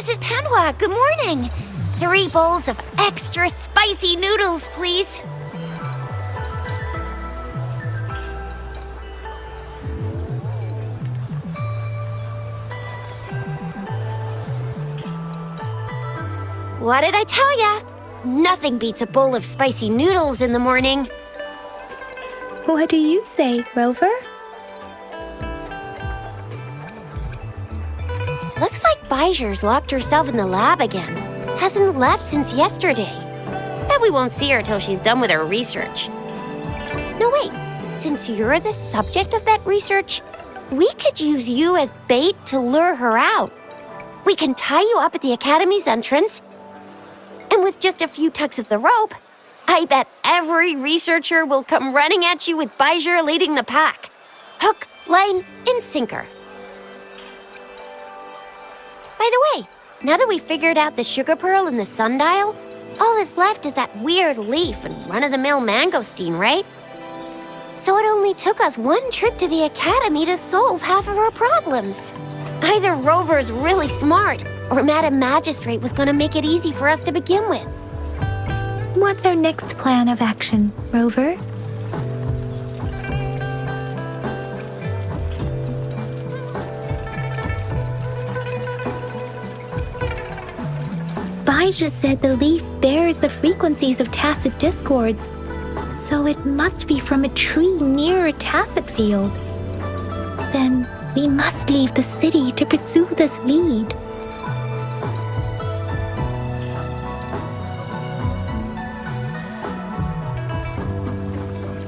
Mrs. Panwa, good morning. 3 bowls of extra spicy noodles, please. What did I tell ya? Nothing beats a bowl of spicy noodles in the morning. What do you say, Rover? Looks like Bijur's locked herself in the lab again. Hasn't left since yesterday. Bet we won't see her till she's done with her research. No, wait. Since you're the subject of that research, we could use you as bait to lure her out. We can tie you up at the Academy's entrance, and with just a few tugs of the rope, I bet every researcher will come running at you with Bijur leading the pack. Hook, line, and sinker. By the way, now that we've figured out the sugar pearl and the sundial, all that's left is that weird leaf and run-of-the-mill mangosteen, right? So it only took us 1 trip to the Academy to solve half of our problems. Either Rover's really smart, or Madam Magistrate was going to make it easy for us to begin with. What's our next plan of action, Rover? Bijur said the leaf bears the frequencies of tacit discords, so it must be from a tree near a tacit field. Then we must leave the city to pursue this lead.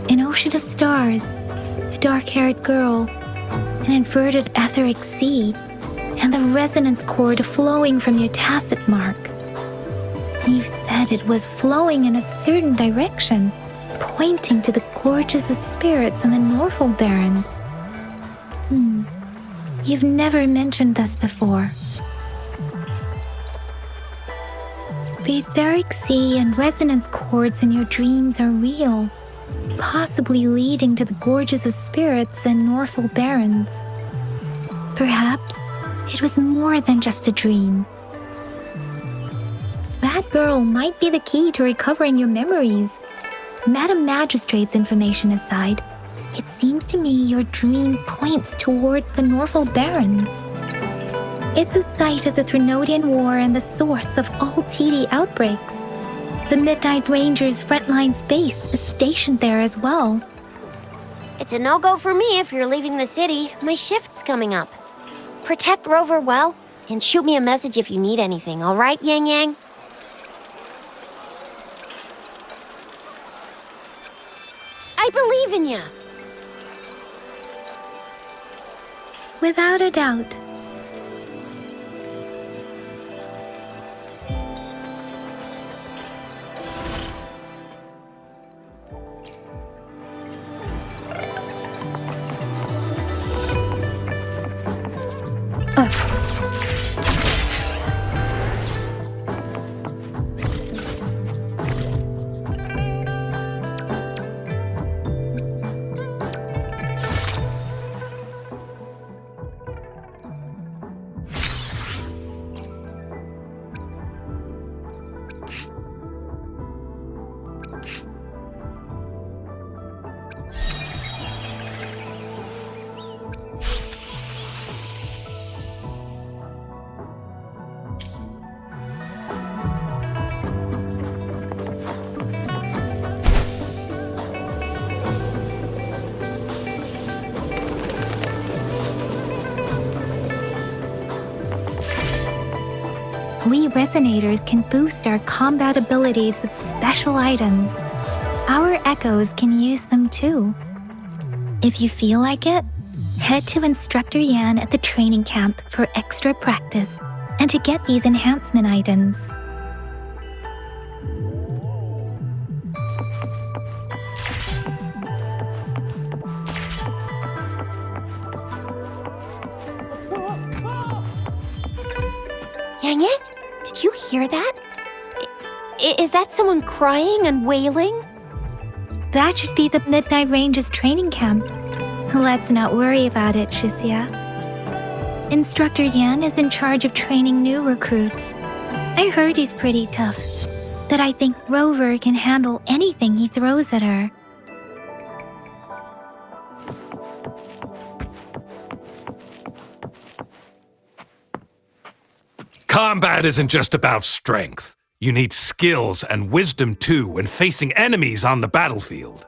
An ocean of stars, a dark-haired girl, an inverted etheric sea, and the resonance cord flowing from your tacit mark. You said it was flowing in a certain direction, pointing to the gorges of spirits and the Norfolk Barrens. You've never mentioned this before. The etheric sea and resonance cords in your dreams are real, possibly leading to the gorges of spirits and Norfolk Barrens. Perhaps it was more than just a dream. That girl might be the key to recovering your memories. Madam Magistrate's information aside, it seems to me your dream points toward the Norfolk Barrens. It's a site of the Threnodian War and the source of all TD outbreaks. The Midnight Rangers' frontline base is stationed there as well. It's a no-go for me if you're leaving the city. My shift's coming up. Protect Rover well, and shoot me a message if you need anything, all right, Yang Yang? I believe in ya! Without a doubt. We Resonators can boost our combat abilities with special items. Our Echoes can use them too. If you feel like it, head to Instructor Yan at the training camp for extra practice and to get these enhancement items. Yang Yang, did you hear that? Is that someone crying and wailing? That should be the Midnight Ranges training camp. Let's not worry about it, Shisia. Instructor Yan is in charge of training new recruits. I heard he's pretty tough, but I think Rover can handle anything he throws at her. Combat isn't just about strength. You need skills and wisdom too when facing enemies on the battlefield.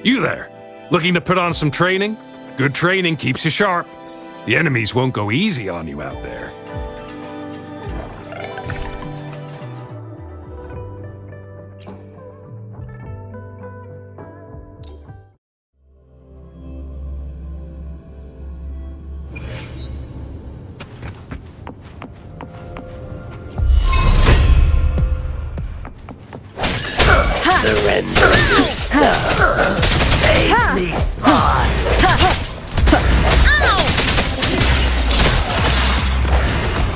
You there, looking to put on some training? Good training keeps you sharp. The enemies won't go easy on you out there. Surrender your stuff. Save me, boss.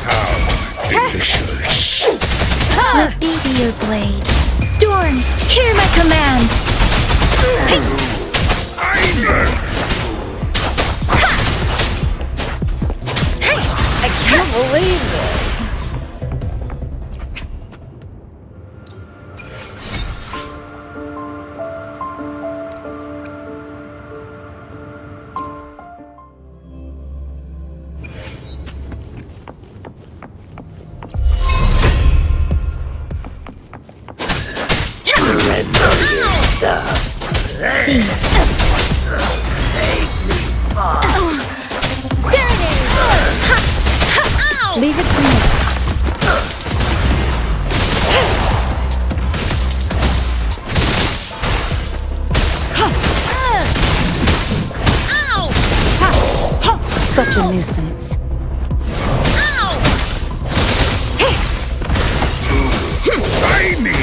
How delicious. Let me be your blade. Storm, hear my command! I can't believe this. Surrender your stuff. Save me, boss. There it is! Leave it to me. Such a nuisance. Try me.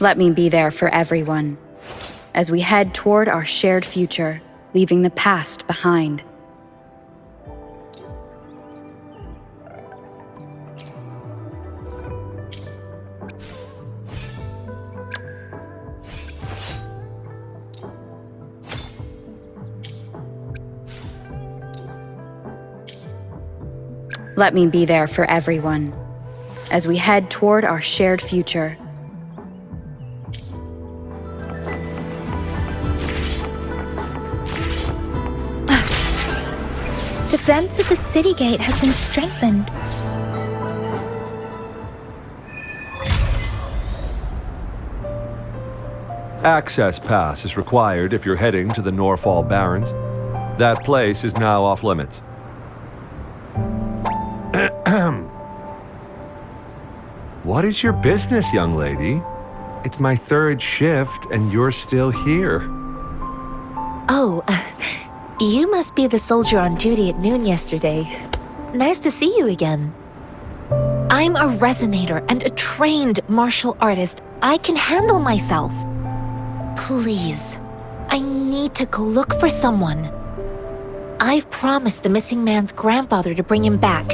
Let me be there for everyone, as we head toward our shared future, leaving the past behind. Let me be there for everyone, as we head toward our shared future. Defense of the city gate has been strengthened. Access pass is required if you're heading to the Norfall Barrens. That place is now off limits. What is your business, young lady? It's my third shift and you're still here. Oh, you must be the soldier on duty at noon yesterday. Nice to see you again. I'm a resonator and a trained martial artist. I can handle myself. Please, I need to go look for someone. I've promised the missing man's grandfather to bring him back.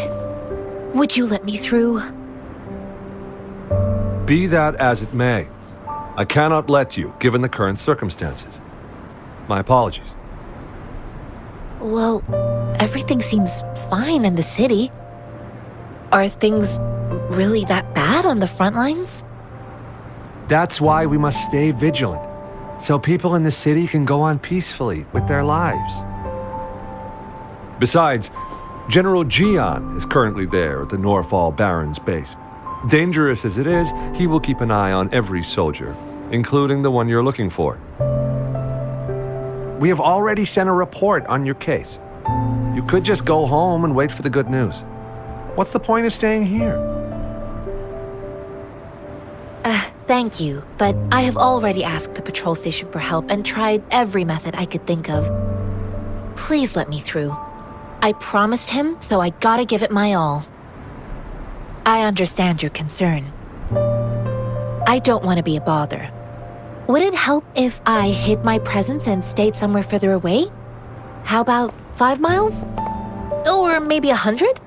Would you let me through? Be that as it may, I cannot let you, given the current circumstances. My apologies. Well, everything seems fine in the city. Are things really that bad on the front lines? That's why we must stay vigilant, so people in the city can go on peacefully with their lives. Besides, General Jian is currently there at the Norfall Barrens base. Dangerous as it is, he will keep an eye on every soldier, including the one you're looking for. We have already sent a report on your case. You could just go home and wait for the good news. What's the point of staying here? Thank you, but I have already asked the patrol station for help and tried every method I could think of. Please let me through. I promised him, so I gotta give it my all. I understand your concern. I don't want to be a bother. Would it help if I hid my presence and stayed somewhere further away? How about 5 miles? Or maybe 100?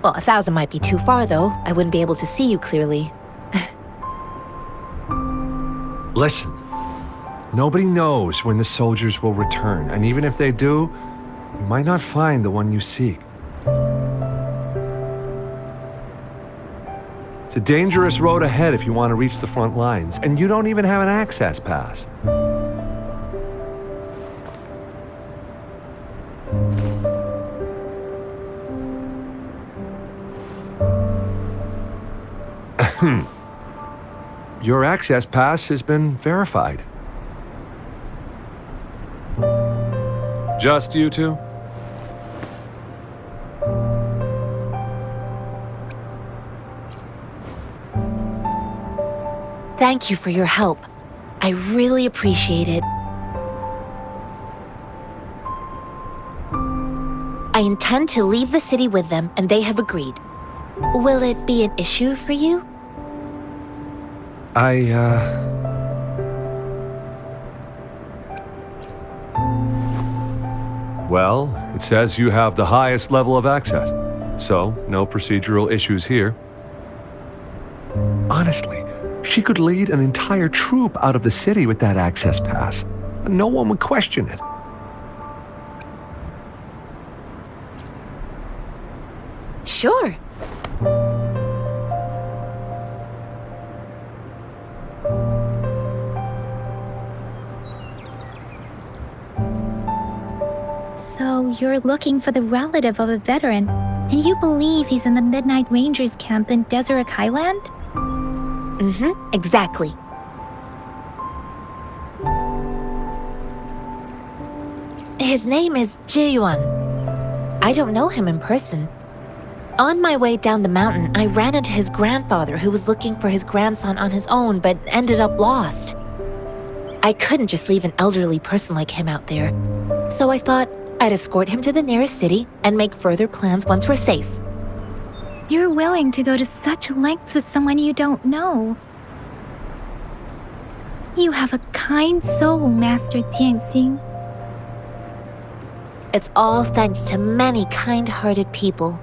Well, 1,000 might be too far, though. I wouldn't be able to see you clearly. Listen, nobody knows when the soldiers will return, and even if they do, you might not find the one you seek. It's a dangerous road ahead if you want to reach the front lines, and you don't even have an access pass. Your access pass has been verified. Just you two? Thank you for your help. I really appreciate it. I intend to leave the city with them, and they have agreed. Will it be an issue for you? Well, it says you have the highest level of access, so no procedural issues here. Honestly, she could lead an entire troop out of the city with that access pass. No one would question it. Sure. So you're looking for the relative of a veteran, and you believe he's in the Midnight Rangers camp in Deseret Highland? Exactly. His name is Ji-yuan. I don't know him in person. On my way down the mountain, I ran into his grandfather who was looking for his grandson on his own but ended up lost. I couldn't just leave an elderly person like him out there, so I thought I'd escort him to the nearest city and make further plans once we're safe. You're willing to go to such lengths with someone you don't know. You have a kind soul, Master Jianxing. It's all thanks to many kind-hearted people.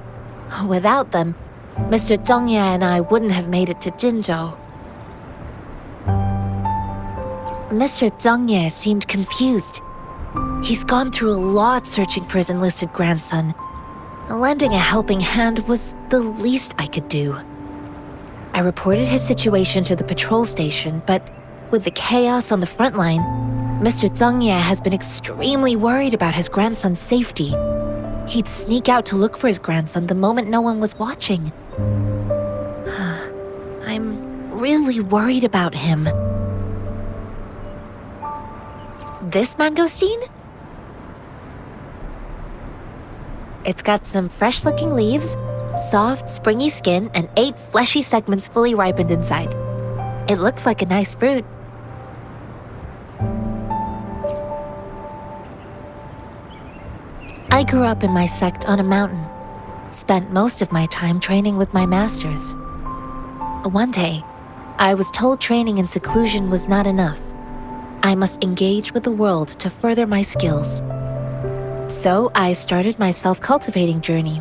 Without them, Mr. Zhongye and I wouldn't have made it to Jinzhou. Mr. Zhongye seemed confused. He's gone through a lot searching for his enlisted grandson. Lending a helping hand was the least I could do. I reported his situation to the patrol station, but with the chaos on the front line, Mr. Zhongye has been extremely worried about his grandson's safety. He'd sneak out to look for his grandson the moment no one was watching. I'm really worried about him. This mangosteen? It's got some fresh-looking leaves, soft, springy skin, and 8 fleshy segments fully ripened inside. It looks like a nice fruit. I grew up in my sect on a mountain. Spent most of my time training with my masters. One day, I was told training in seclusion was not enough. I must engage with the world to further my skills. So I started my self-cultivating journey.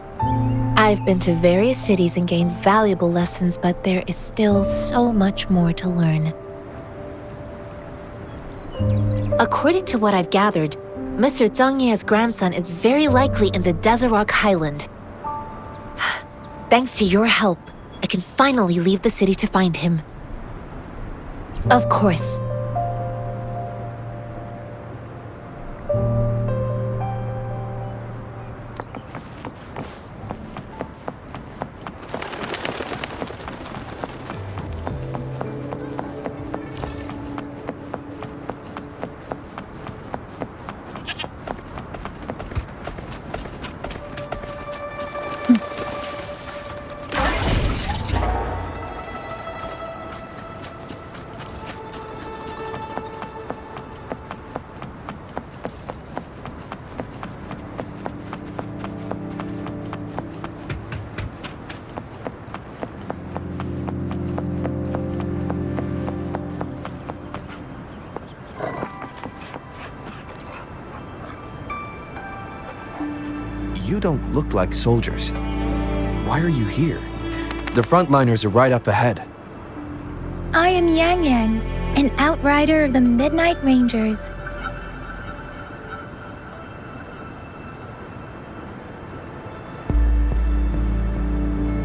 I've been to various cities and gained valuable lessons, but there is still so much more to learn. According to what I've gathered, Mr. Zhongye's grandson is very likely in the Deseret Highland. Thanks to your help, I can finally leave the city to find him. Of course. You don't look like soldiers. Why are you here? The frontliners are right up ahead. I am Yang Yang, an outrider of the Midnight Rangers.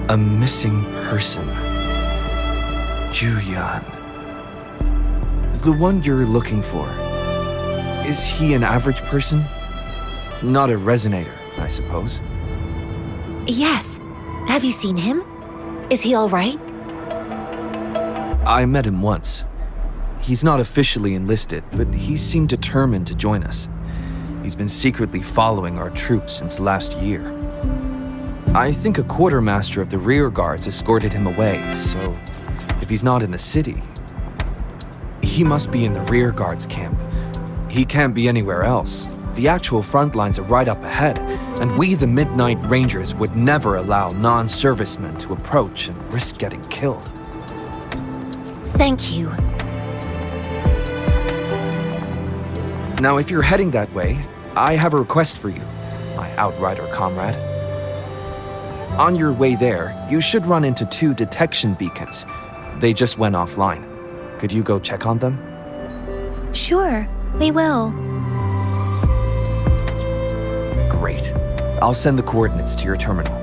A missing person. Juyan. The one you're looking for. Is he an average person? Not a resonator, I suppose. Yes. Have you seen him? Is he all right? I met him once. He's not officially enlisted, but he seemed determined to join us. He's been secretly following our troops since last year. I think a quartermaster of the rear guards escorted him away, so if he's not in the city, he must be in the rear guards camp. He can't be anywhere else. The actual front lines are right up ahead, and we, the Midnight Rangers, would never allow non-servicemen to approach and risk getting killed. Thank you. Now, if you're heading that way, I have a request for you, my outrider comrade. On your way there, you should run into 2 detection beacons. They just went offline. Could you go check on them? Sure, we will. Great. I'll send the coordinates to your terminal.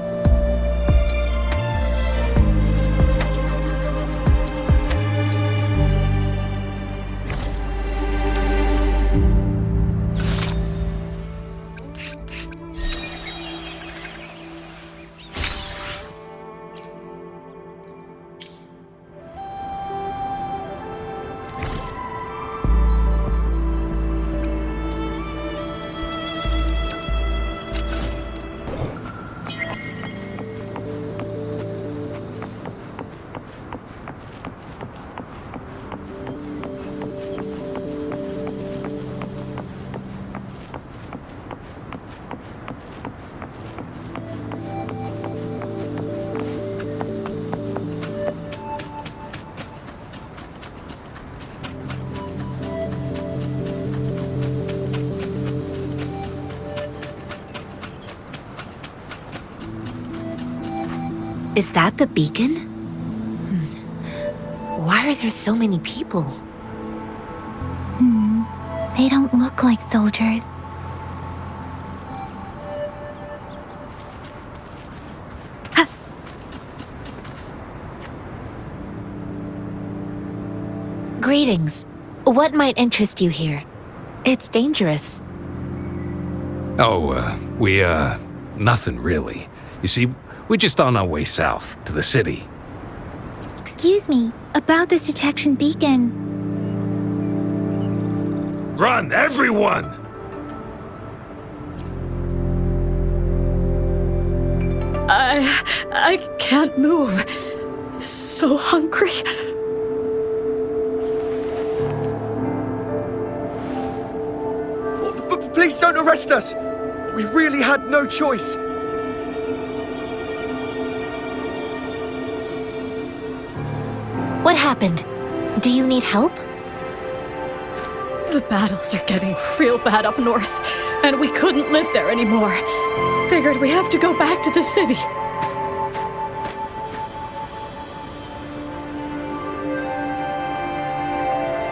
Is that the beacon? Why are there so many people? They don't look like soldiers. Greetings. What might interest you here? It's dangerous. Oh, nothing really. You see, we're just on our way south to the city. Excuse me, about this detection beacon. Run, everyone! I can't move. So hungry. Please don't arrest us! We really had no choice. What happened? Do you need help? The battles are getting real bad up north, and we couldn't live there anymore. Figured we have to go back to the city.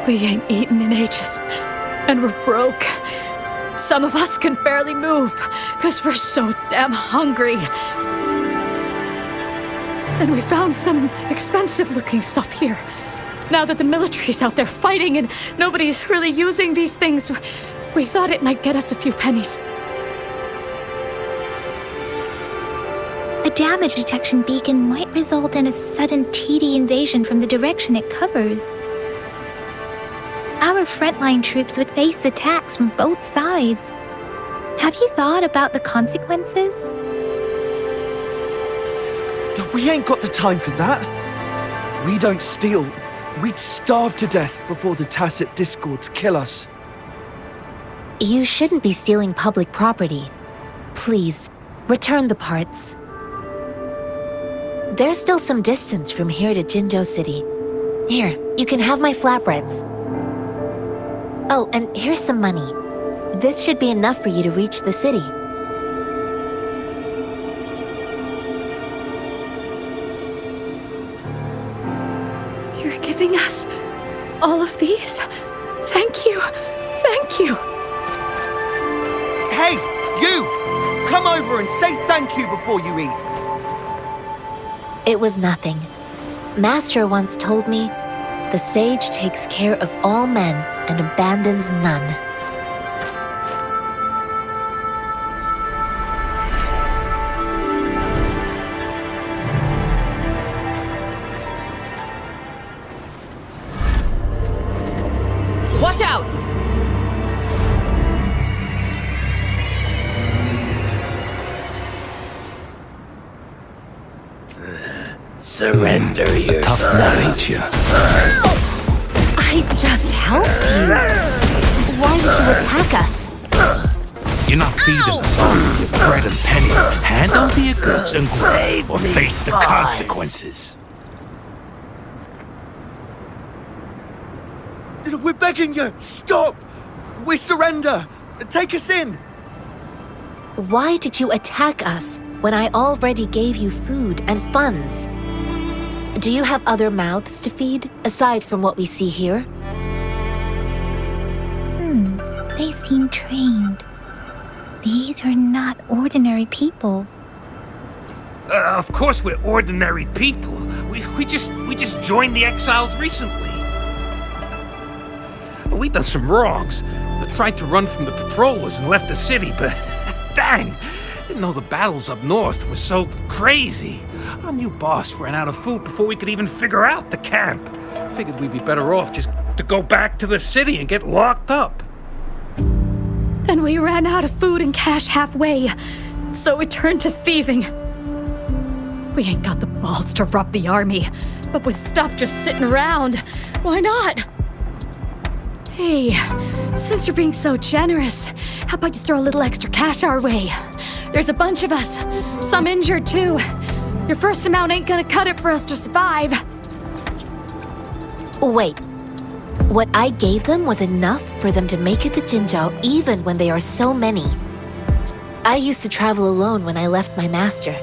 We ain't eaten in ages, and we're broke. Some of us can barely move, because we're so damn hungry. And we found some expensive-looking stuff here. Now that the military's out there fighting and nobody's really using these things, we thought it might get us a few pennies. A damage detection beacon might result in a sudden TD invasion from the direction it covers. Our frontline troops would face attacks from both sides. Have you thought about the consequences? We ain't got the time for that. If we don't steal, we'd starve to death before the tacit discords kill us. You shouldn't be stealing public property. Please, return the parts. There's still some distance from here to Jinzhou City. Here, you can have my flatbreads. Oh, and here's some money. This should be enough for you to reach the city. giving us all of these. Thank you. Thank you. Hey, you! Come over and say thank you before you eat. It was nothing. Master once told me, the sage takes care of all men and abandons none. Watch out! Surrender yourself. Tough nut, ain't you? I just helped you. Why did you attack us? You're not feeding us all with your bread and pennies. Hand over your goods and grow, or face the consequences. We're begging you, stop! We surrender! Take us in! Why did you attack us when I already gave you food and funds? Do you have other mouths to feed, aside from what we see here? They seem trained. These are not ordinary people. Of course we're ordinary people. We just joined the exiles recently. We done some wrongs. We tried to run from the patrollers and left the city, but dang, didn't know the battles up north were so crazy. Our new boss ran out of food before we could even figure out the camp. Figured we'd be better off just to go back to the city and get locked up. Then we ran out of food and cash halfway, so we turned to thieving. We ain't got the balls to rob the army, but with stuff just sitting around, why not? Hey, since you're being so generous, how about you throw a little extra cash our way? There's a bunch of us, some injured too. Your first amount ain't gonna cut it for us to survive. Wait. What I gave them was enough for them to make it to Jinzhou even when they are so many. I used to travel alone when I left my master.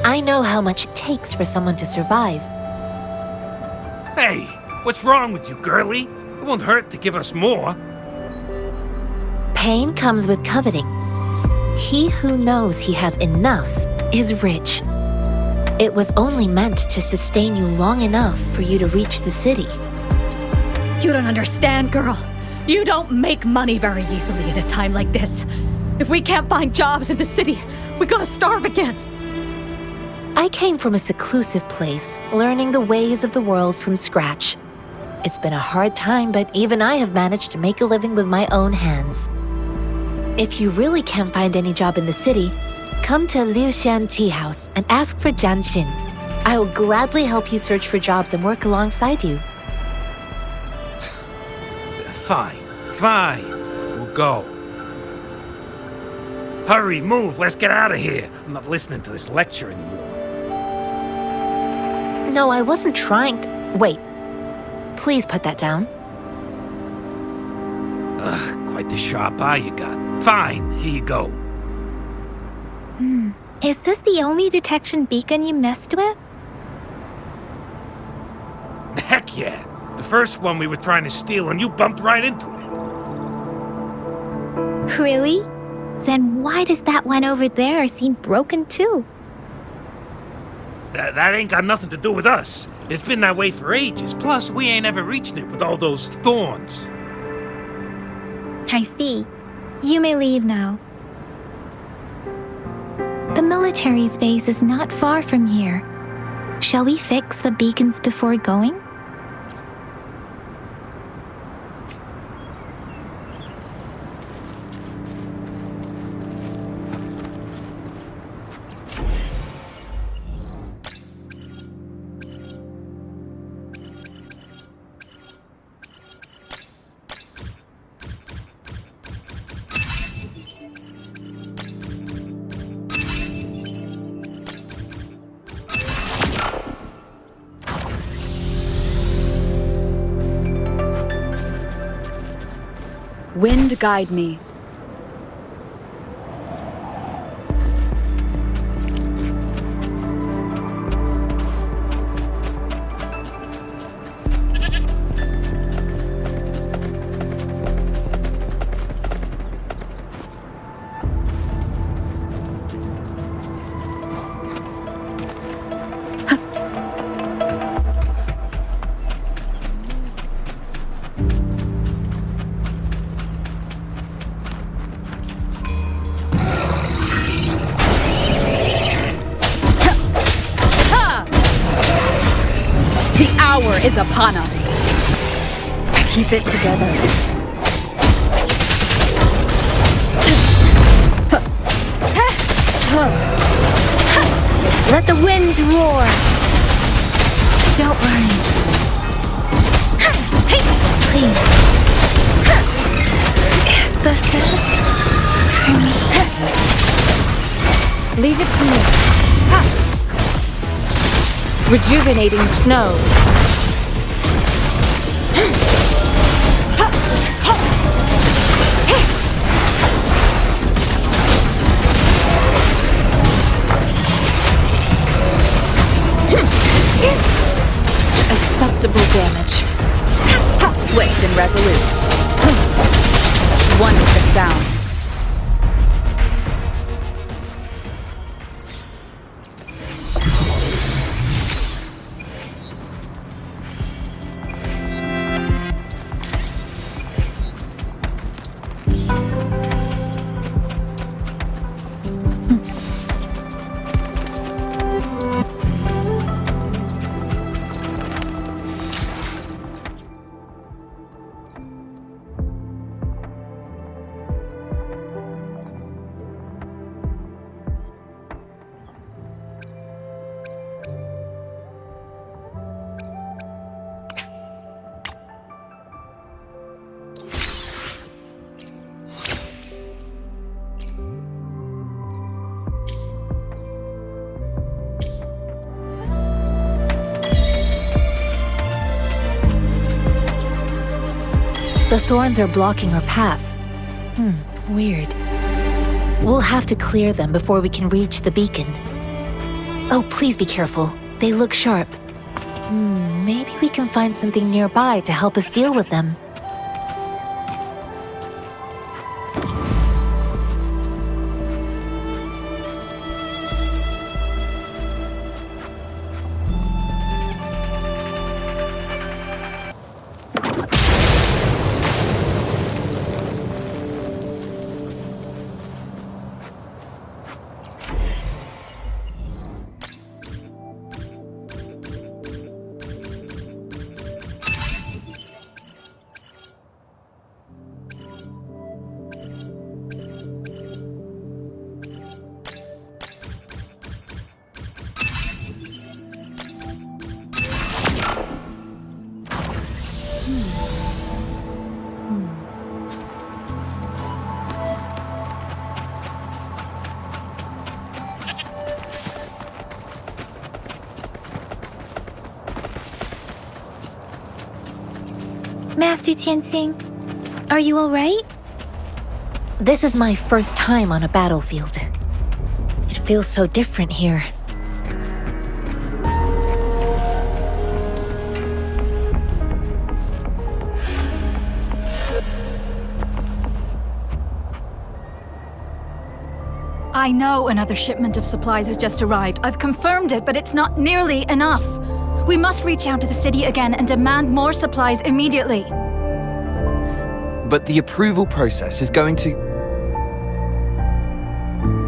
I know how much it takes for someone to survive. Hey, what's wrong with you, girlie? It won't hurt to give us more. Pain comes with coveting. He who knows he has enough is rich. It was only meant to sustain you long enough for you to reach the city. You don't understand, girl. You don't make money very easily at a time like this. If we can't find jobs in the city, we're gonna starve again. I came from a seclusive place, learning the ways of the world from scratch. It's been a hard time, but even I have managed to make a living with my own hands. If you really can't find any job in the city, come to Liu Xian Tea House and ask for Jian Xin. I will gladly help you search for jobs and work alongside you. Fine. We'll go. Hurry, move, let's get out of here. I'm not listening to this lecture anymore. No, I wasn't trying to... Wait. Please put that down. Quite the sharp eye you got. Fine, here you go. Is this the only detection beacon you messed with? Heck yeah. The first one we were trying to steal and you bumped right into it. Really? Then why does that one over there seem broken too? That ain't got nothing to do with us. It's been that way for ages. Plus, we ain't ever reaching it with all those thorns. I see. You may leave now. The military's base is not far from here. Shall we fix the beacons before going? Wind guide me. is upon us. Keep it together. Let the winds roar. Don't worry. Please. Is this it? Leave it to me. Ha! Rejuvenating snow. Acceptable damage. Swift and resolute. One with the sound. The thorns are blocking our path. Weird. We'll have to clear them before we can reach the beacon. Oh, please be careful. They look sharp. Maybe we can find something nearby to help us deal with them. Master Tianxing, are you all right? This is my first time on a battlefield. It feels so different here. I know another shipment of supplies has just arrived. I've confirmed it, but it's not nearly enough. We must reach out to the city again and demand more supplies immediately. But the approval process is going to...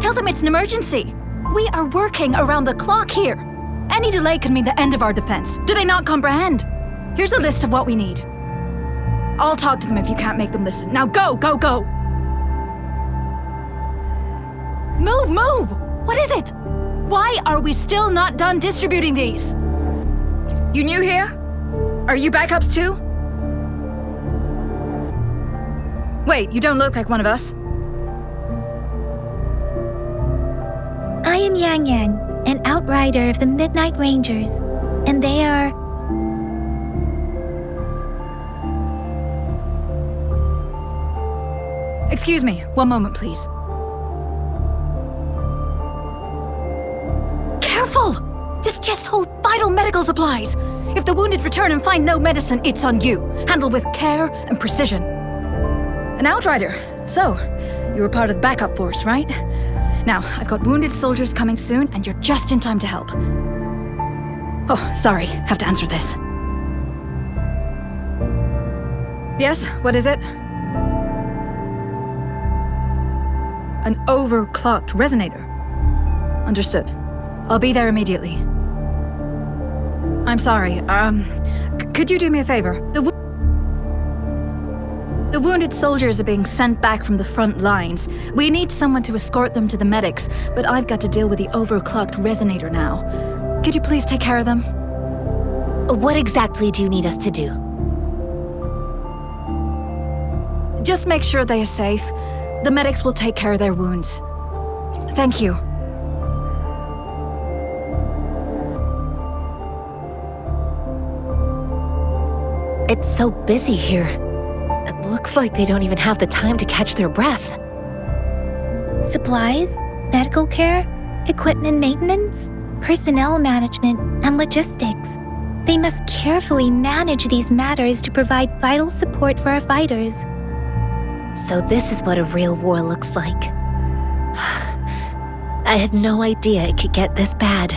Tell them it's an emergency. We are working around the clock here. Any delay could mean the end of our defense. Do they not comprehend? Here's a list of what we need. I'll talk to them if you can't make them listen. Now go, go, go! Move, move! What is it? Why are we still not done distributing these? You new here? Are you backups too? Wait, you don't look like one of us. I am Yang Yang, an outrider of the Midnight Rangers, and they are... Excuse me, one moment please. Careful! This chest holds vital medical supplies. If the wounded return and find no medicine, it's on you. Handle with care and precision. An outrider. So, you were part of the backup force, right? Now, I've got wounded soldiers coming soon, and you're just in time to help. Oh, sorry. Have to answer this. Yes, what is it? An overclocked resonator. Understood. I'll be there immediately. I'm sorry. Could you do me a favor? The wounded soldiers are being sent back from the front lines. We need someone to escort them to the medics, but I've got to deal with the overclocked resonator now. Could you please take care of them? What exactly do you need us to do? Just make sure they are safe. The medics will take care of their wounds. Thank you. It's so busy here. It looks like they don't even have the time to catch their breath. Supplies, medical care, equipment maintenance, personnel management, and logistics. They must carefully manage these matters to provide vital support for our fighters. So this is what a real war looks like. I had no idea it could get this bad.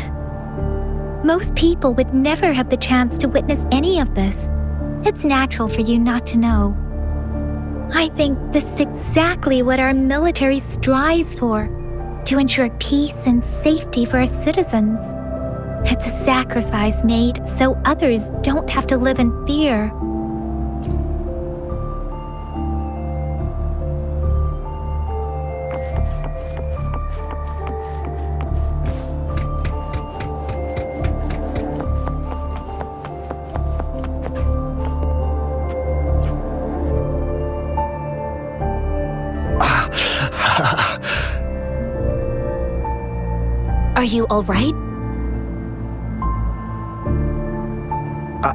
Most people would never have the chance to witness any of this. It's natural for you not to know. I think this is exactly what our military strives for, to ensure peace and safety for our citizens. It's a sacrifice made so others don't have to live in fear. Are you all right?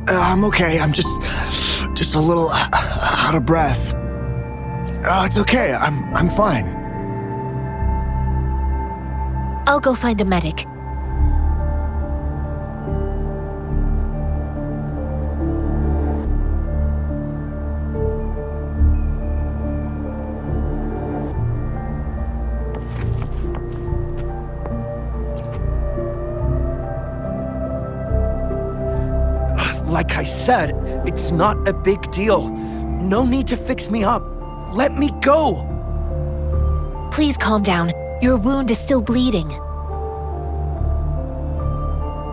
I'm okay. I'm just a little out of breath. It's okay. I'm fine. I'll go find a medic. Like I said, it's not a big deal. No need to fix me up. Let me go. Please calm down. Your wound is still bleeding.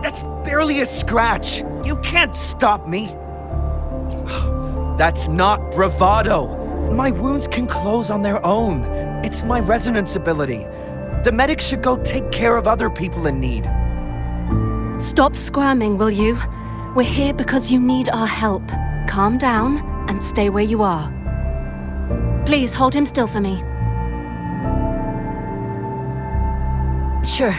That's barely a scratch. You can't stop me. That's not bravado. My wounds can close on their own. It's my resonance ability. The medics should go take care of other people in need. Stop squirming, will you? We're here because you need our help. Calm down and stay where you are. Please hold him still for me. Sure.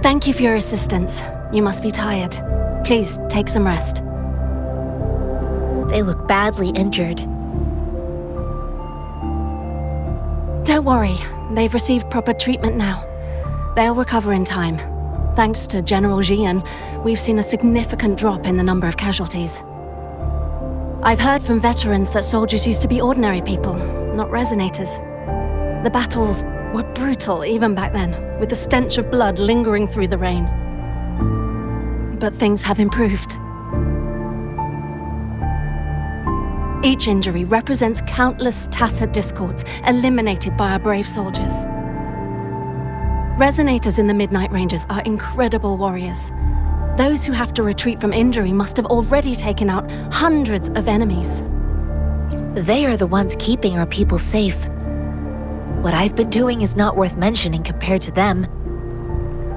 Thank you for your assistance. You must be tired. Please, take some rest. They look badly injured. Don't worry, they've received proper treatment now. They'll recover in time. Thanks to General Jian, we've seen a significant drop in the number of casualties. I've heard from veterans that soldiers used to be ordinary people, not resonators. The battles were brutal even back then, with the stench of blood lingering through the rain. But things have improved. Each injury represents countless tacit discords eliminated by our brave soldiers. Resonators in the Midnight Rangers are incredible warriors. Those who have to retreat from injury must have already taken out hundreds of enemies. They are the ones keeping our people safe. What I've been doing is not worth mentioning compared to them.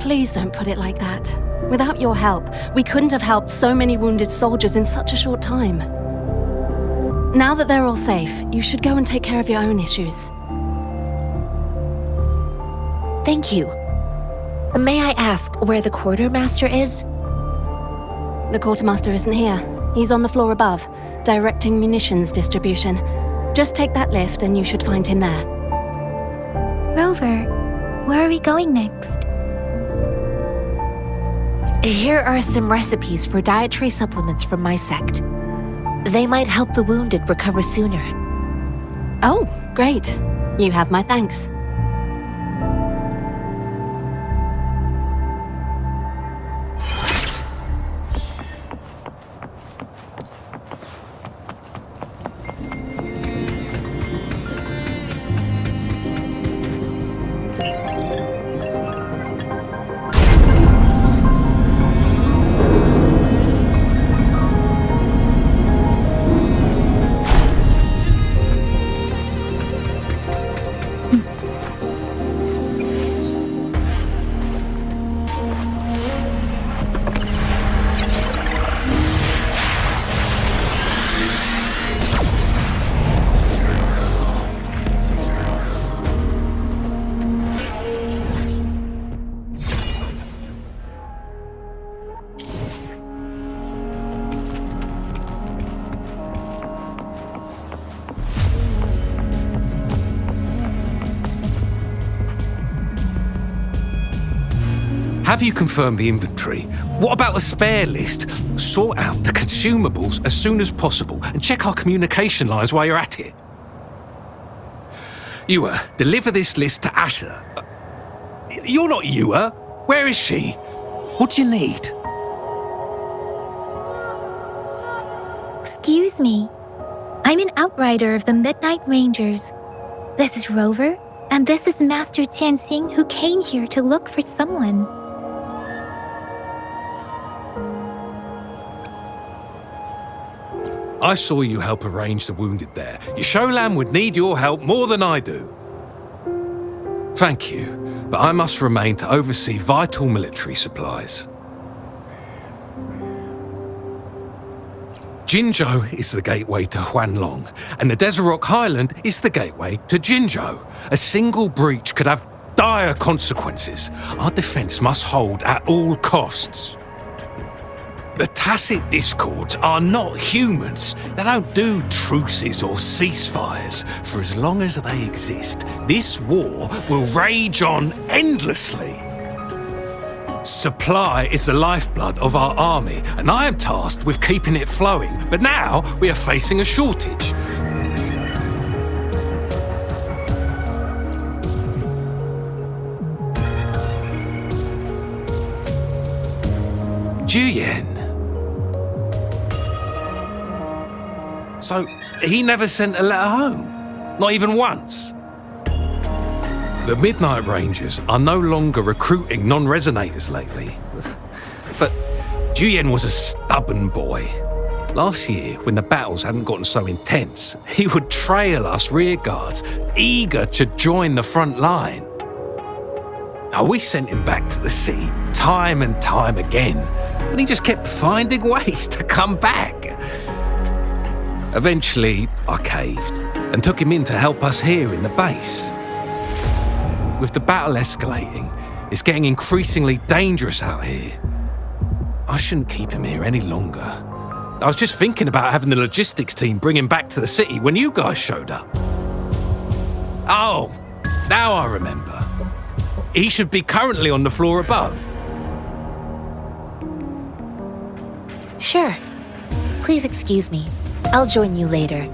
Please don't put it like that. Without your help, we couldn't have helped so many wounded soldiers in such a short time. Now that they're all safe, you should go and take care of your own issues. Thank you. May I ask where the quartermaster is? The quartermaster isn't here. He's on the floor above, directing munitions distribution. Just take that lift and you should find him there. Rover, where are we going next? Here are some recipes for dietary supplements from my sect. They might help the wounded recover sooner. Oh, great. You have my thanks. have you confirmed the inventory? What about the spare list? Sort out the consumables as soon as possible and check our communication lines while you're at it. Ewa, deliver this list to Asher. You're not Ewa. Where is she? What do you need? Excuse me. I'm an outrider of the Midnight Rangers. This is Rover, and this is Master Tianxing, who came here to look for someone. I saw you help arrange the wounded there. Yasholam would need your help more than I do. Thank you, but I must remain to oversee vital military supplies. Jinzhou is the gateway to Huanlong, and the Desert Rock Highland is the gateway to Jinzhou. A single breach could have dire consequences. Our defense must hold at all costs. The Tacit Discords are not humans. They don't do truces or ceasefires. For as long as they exist, this war will rage on endlessly. Supply is the lifeblood of our army, and I am tasked with keeping it flowing. But now we are facing a shortage. Juyen. So he never sent a letter home? Not even once? The Midnight Rangers are no longer recruiting non-resonators lately. But Juyen was a stubborn boy. Last year, when the battles hadn't gotten so intense, he would trail us rearguards, eager to join the front line. Now, we sent him back to the city time and time again, and he just kept finding ways to come back. Eventually, I caved and took him in to help us here in the base. With the battle escalating, it's getting increasingly dangerous out here. I shouldn't keep him here any longer. I was just thinking about having the logistics team bring him back to the city when you guys showed up. Oh, now I remember. He should be currently on the floor above. Sure. Please excuse me. I'll join you later.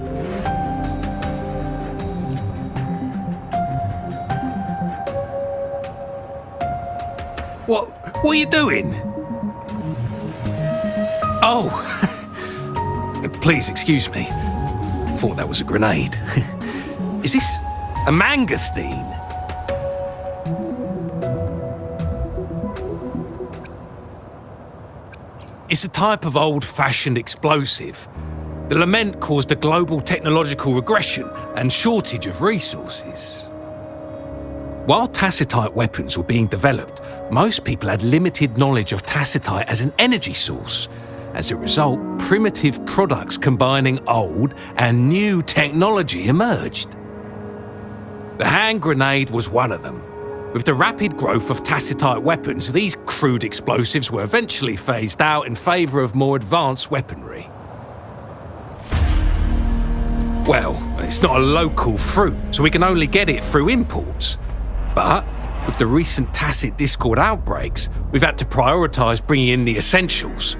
What are you doing? Oh, please excuse me. Thought that was a grenade. Is this a mangosteen? It's a type of old-fashioned explosive. The lament caused a global technological regression and shortage of resources. While tacitite weapons were being developed, most people had limited knowledge of tacitite as an energy source. As a result, primitive products combining old and new technology emerged. The hand grenade was one of them. With the rapid growth of tacitite weapons, these crude explosives were eventually phased out in favour of more advanced weaponry. Well, it's not a local fruit, so we can only get it through imports. But with the recent Tacit Discord outbreaks, we've had to prioritise bringing in the essentials.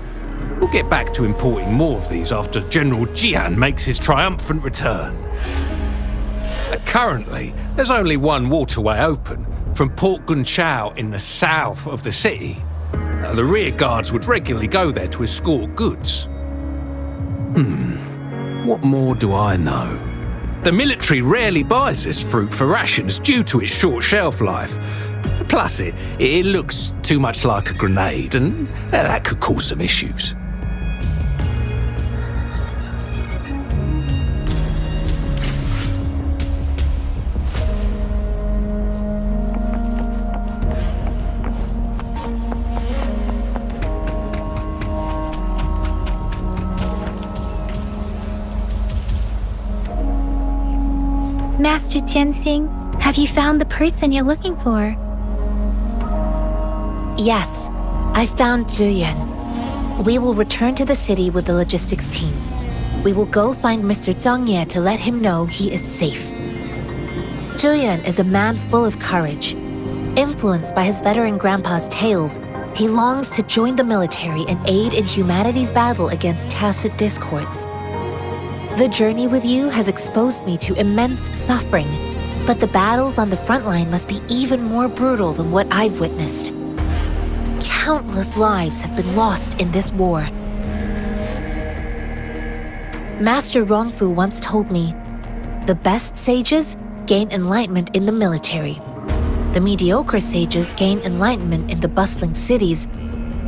We'll get back to importing more of these after General Jian makes his triumphant return. Currently, there's only one waterway open, from Port Gunchao in the south of the city. The rear guards would regularly go there to escort goods. What more do I know? The military rarely buys this fruit for rations due to its short shelf life. Plus, it looks too much like a grenade, and that could cause some issues. Master Tianxing, have you found the person you're looking for? Yes, I found Juyen. We will return to the city with the logistics team. We will go find Mr. Zhang Ye to let him know he is safe. Juyen is a man full of courage. Influenced by his veteran grandpa's tales, He longs to join the military and aid in humanity's battle against tacit discords. The journey with you has exposed me to immense suffering, but the battles on the front line must be even more brutal than what I've witnessed. Countless lives have been lost in this war. Master Rongfu once told me, the best sages gain enlightenment in the military. The mediocre sages gain enlightenment in the bustling cities,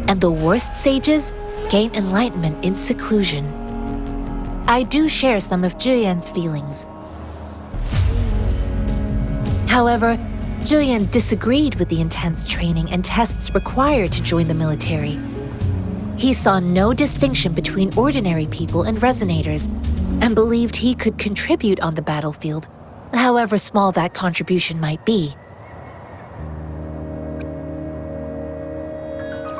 and the worst sages gain enlightenment in seclusion. I do share some of Zhiyan's feelings. However, Zhiyan disagreed with the intense training and tests required to join the military. He saw no distinction between ordinary people and resonators, and believed he could contribute on the battlefield, however small that contribution might be.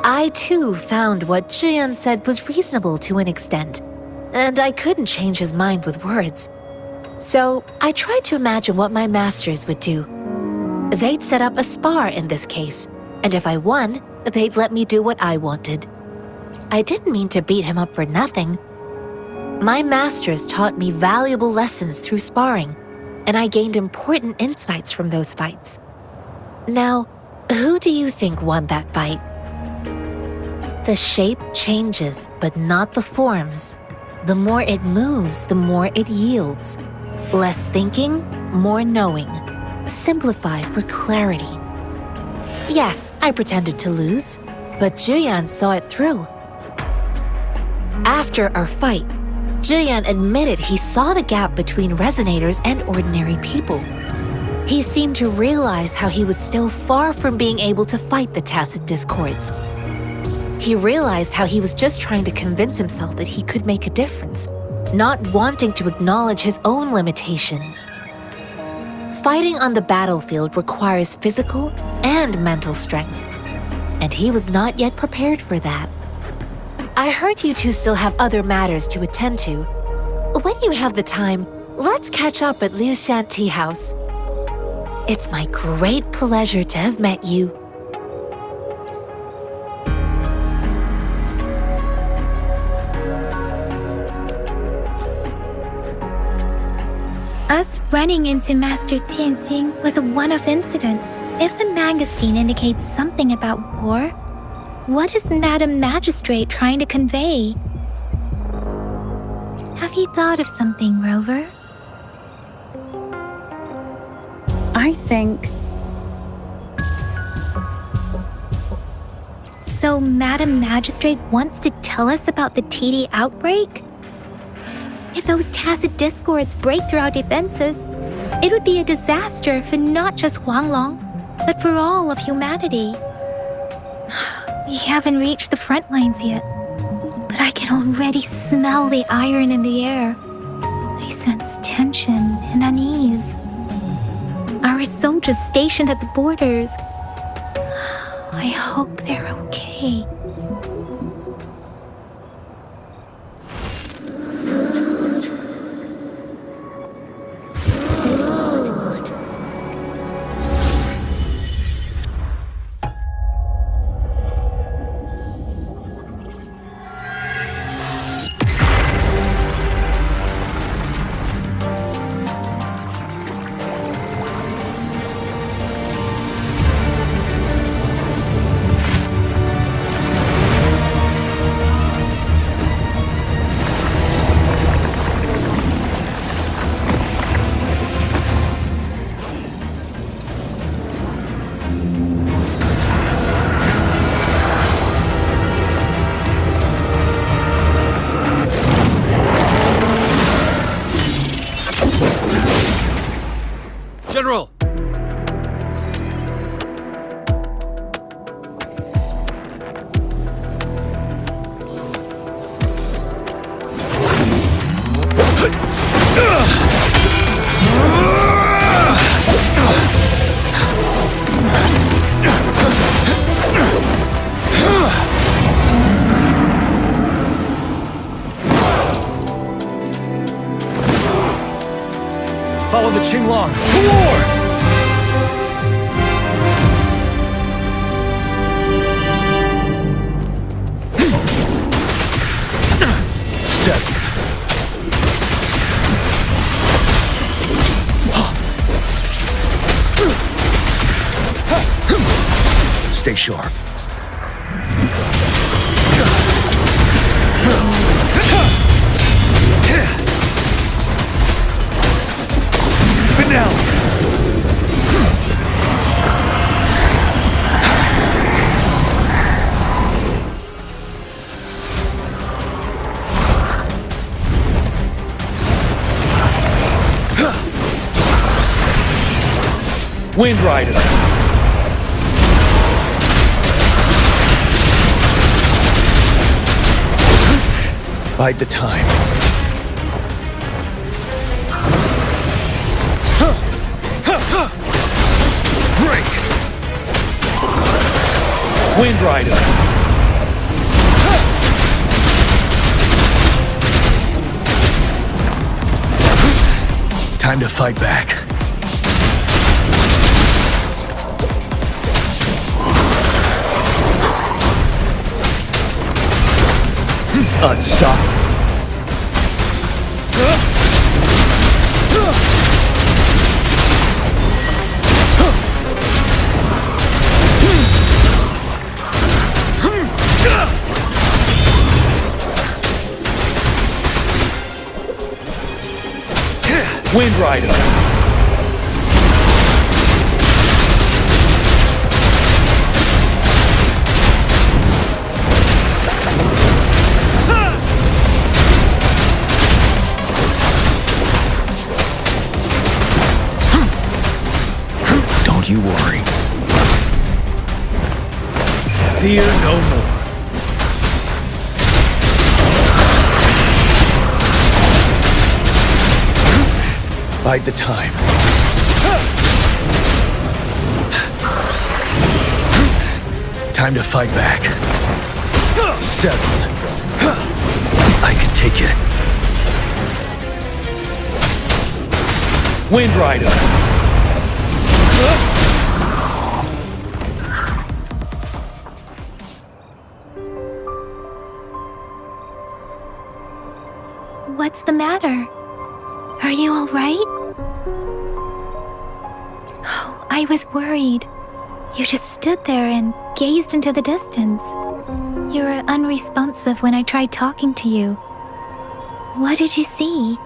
I too found what Zhiyan said was reasonable to an extent, and I couldn't change his mind with words. So I tried to imagine what my masters would do. They'd set up a spar in this case, and if I won, they'd let me do what I wanted. I didn't mean to beat him up for nothing. My masters taught me valuable lessons through sparring, and I gained important insights from those fights. Now, who do you think won that fight? The shape changes, but not the forms. The more it moves, the more it yields. Less thinking, more knowing. Simplify for clarity. Yes, I pretended to lose, but Zhiyan saw it through. After our fight, Zhiyan admitted he saw the gap between resonators and ordinary people. He seemed to realize how he was still far from being able to fight the tacit discords. He realized how he was just trying to convince himself that he could make a difference, not wanting to acknowledge his own limitations. Fighting on the battlefield requires physical and mental strength, and he was not yet prepared for that. I heard you two still have other matters to attend to. When you have the time, let's catch up at Liu Shan Tea House. It's my great pleasure to have met you. Us running into Master Tianxing was a one-off incident. If the magazine indicates something about war, what is Madam Magistrate trying to convey? Have you thought of something, Rover? I think... So Madam Magistrate wants to tell us about the TD outbreak? If those tacit discords break through our defenses, it would be a disaster for not just Huanglong, but for all of humanity. We haven't reached the front lines yet, but I can already smell the iron in the air. I sense tension and unease. Our soldiers stationed at the borders. I hope they're okay. General! Follow the Qinglong to war! Stay sharp. Finale! Wind Rider! Bide the time. Break! Wind Rider! Time to fight back. Unstoppable. Wind Rider. Don't you worry. Fear no more. Bide the time. Time to fight back. 7. I can take it. Wind Rider. What's the matter? Are you all right? Oh, I was worried. You just stood there and gazed into the distance. You were unresponsive when I tried talking to you. What did you see?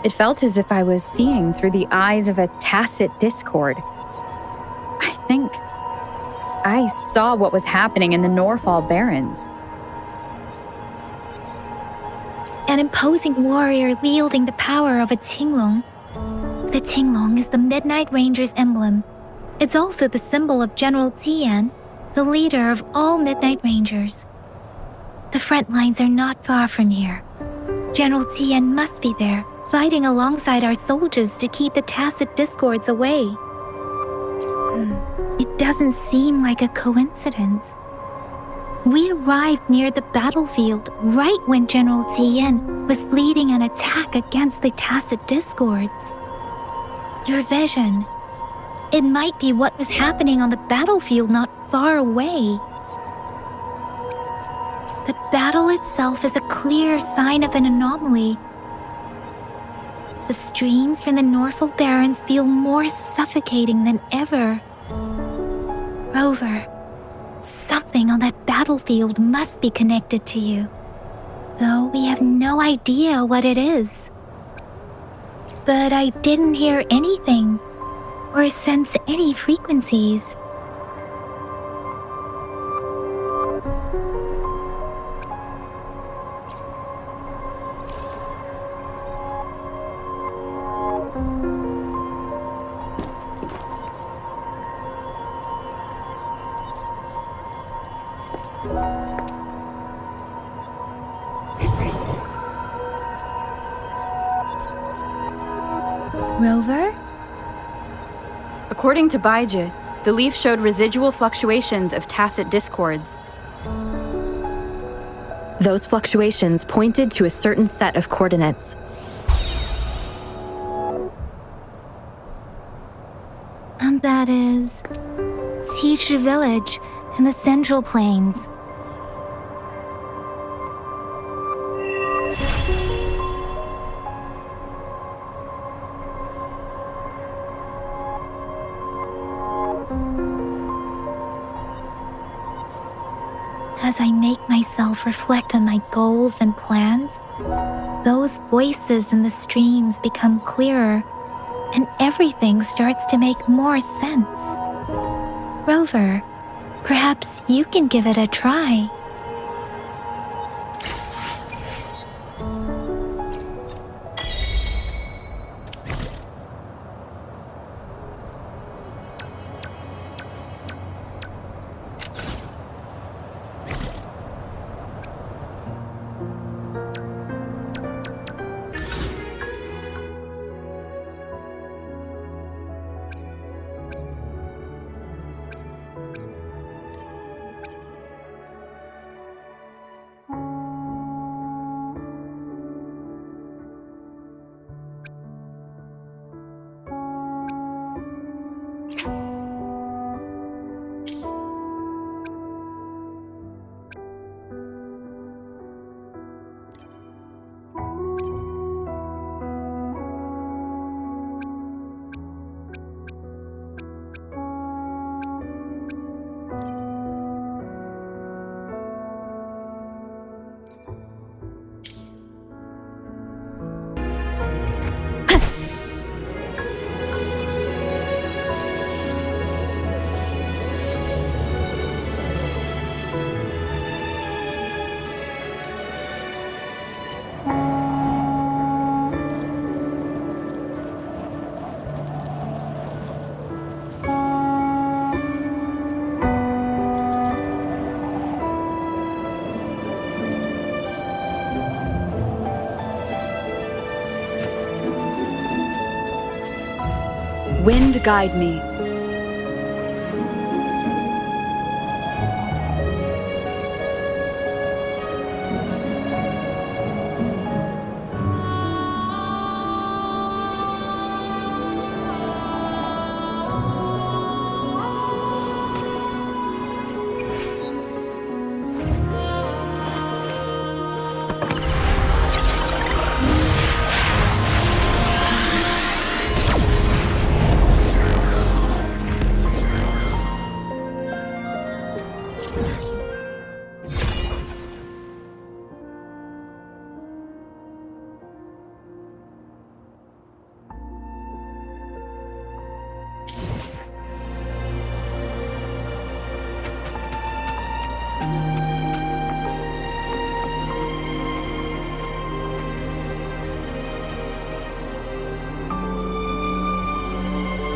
It felt as if I was seeing through the eyes of a tacit discord. I think I saw what was happening in the Norfall Barrens. An imposing warrior wielding the power of a Tinglong. The Tinglong is the Midnight Ranger's emblem. It's also the symbol of General Tian, the leader of all Midnight Rangers. The front lines are not far from here. General Tian must be there, fighting alongside our soldiers to keep the tacit discords away. It doesn't seem like a coincidence. We arrived near the battlefield right when General Tian was leading an attack against the tacit discords. Your vision. It might be what was happening on the battlefield not far away. The battle itself is a clear sign of an anomaly. The streams from the Norfall Barrens feel more suffocating than ever. Rover, something on that battlefield must be connected to you, though we have no idea what it is. But I didn't hear anything or sense any frequencies. Rover? According to Baiji, the leaf showed residual fluctuations of tacit discords. Those fluctuations pointed to a certain set of coordinates. And that is Teacher Village in the Central Plains. As I make myself reflect on my goals and plans, those voices in the streams become clearer, and everything starts to make more sense. Rover, perhaps you can give it a try. Wind guide me.